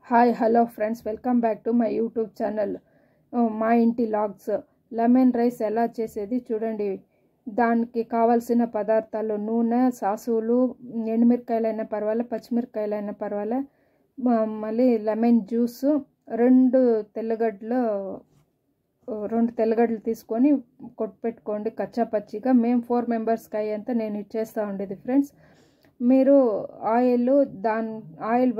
Hi hello friends, welcome back to my YouTube channel మా ఇంటి logs. Lemon rice ఎలా చేసేది చూడండి. దానికి కావాల్సిన పదార్థాలు: నూనె, సాసులు, ఎండుమిరకాయలైనా పర్వాలే, పచ్చిమిరకాయలైనా పర్వాలే, మళ్ళీ లెమన్ జ్యూసు, రెండు తెల్లగడ్డలు తీసుకొని కొట్టుపెట్టుకోండి కచ్చా పచ్చిగా. మేము 4 మెంబర్స్కి అయ్యేంత నేను ఇచ్చేస్తూ ఉండేది ఫ్రెండ్స్. మీరు ఆయిల్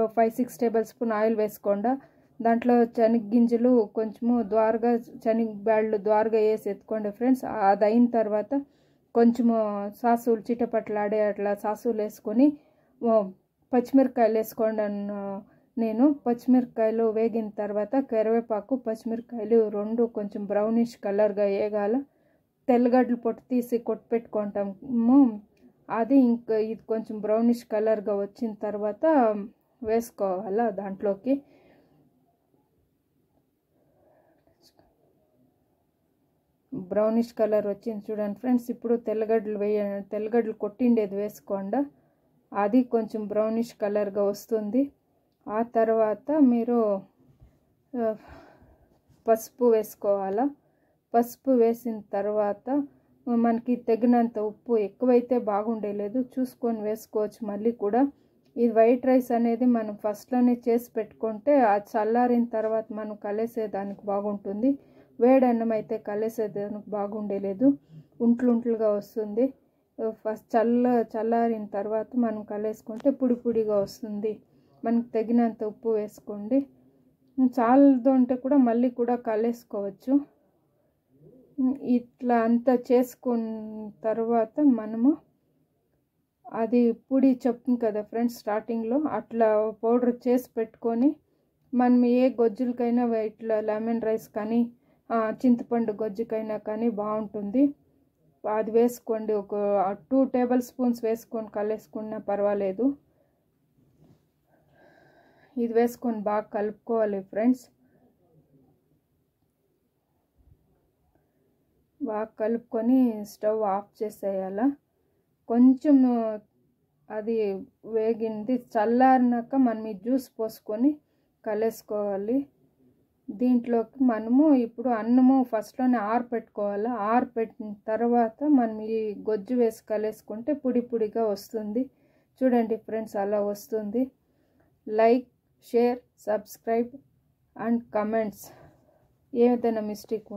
5-6 టేబుల్ స్పూన్ ఆయిల్ వేసుకోండి. దాంట్లో శనగగింజలు కొంచెము ద్వారగా, శనగబ్యాళ్ళు ద్వారగా వేసి ఎత్తుకోండి ఫ్రెండ్స్. అది అయిన తర్వాత కొంచెము సాసులు చిటపట్లాడే అట్లా సాసులు వేసుకొని పచ్చిమిరకాయలు వేసుకోండి. నేను పచ్చిమిరకాయలు వేగిన తర్వాత కరివేపాకు, పచ్చిమిరకాయలు రెండు కొంచెం బ్రౌనిష్ కలర్గా వేగాల. తెల్లగడ్డలు పొట్టు తీసి కొట్టుపెట్టుకుంటాము. అది ఇంకా ఇది కొంచెం బ్రౌనిష్ కలర్గా వచ్చిన తర్వాత వేసుకోవాలా దాంట్లోకి. బ్రౌనిష్ కలర్ వచ్చింది చూడండి ఫ్రెండ్స్. ఇప్పుడు తెల్లగడ్డలు కొట్టిండేది వేసుకోండి. అది కొంచెం బ్రౌనిష్ కలర్గా వస్తుంది. ఆ తర్వాత మీరు పసుపు వేసుకోవాలా. పసుపు వేసిన తర్వాత మనకి తగినంత ఉప్పు, ఎక్కువైతే బాగుండేలేదు, చూసుకొని వేసుకోవచ్చు. మళ్ళీ కూడా ఈ వైట్ రైస్ అనేది మనం ఫస్ట్లోనే చేసి పెట్టుకుంటే అది చల్లారిన తర్వాత మనం కలిసేదానికి బాగుంటుంది. వేడి అన్నం అయితే కలిసేదానికి బాగుండేలేదు, ఉంట్లుగా వస్తుంది. ఫస్ట్ చల్లారిన తర్వాత మనం కలిసుకుంటే పొడిగా వస్తుంది. మనకు తగినంత ఉప్పు వేసుకోండి. చాలదు అంటే కూడా మళ్ళీ కూడా కలిసుకోవచ్చు. ఇట్లా అంతా చేసుకున్న తర్వాత మనము అది పొడి చెప్తుంది కదా ఫ్రెండ్స్ స్టార్టింగ్లో, అట్లా పౌడర్ చేసి పెట్టుకొని మనం ఏ గొజ్జులకైనా ఇట్లా లెమన్ రైస్ కానీ చింతపండు గొజ్జుకైనా కానీ బాగుంటుంది. అది వేసుకోండి. ఒక 2 టేబుల్ స్పూన్స్ వేసుకొని కలిసుకున్నా పర్వాలేదు. ఇది వేసుకొని బాగా కలుపుకోవాలి ఫ్రెండ్స్. బాగా కలుపుకొని స్టవ్ ఆఫ్ చేసేయాల. కొంచెం అది వేగింది, చల్లారినాక మనం ఈ జ్యూస్ పోసుకొని కలిసుకోవాలి. దీంట్లోకి మనము ఇప్పుడు అన్నము ఫస్ట్లోనే ఆరపెట్టుకోవాలి. ఆరపెట్టిన తర్వాత మనం ఈ గొజ్జు వేసి కలిసుకుంటే పొడిగా వస్తుంది. చూడండి ఫ్రెండ్స్, అలా వస్తుంది. Like, share, subscribe and comments. ఏదైనా మిస్టేక్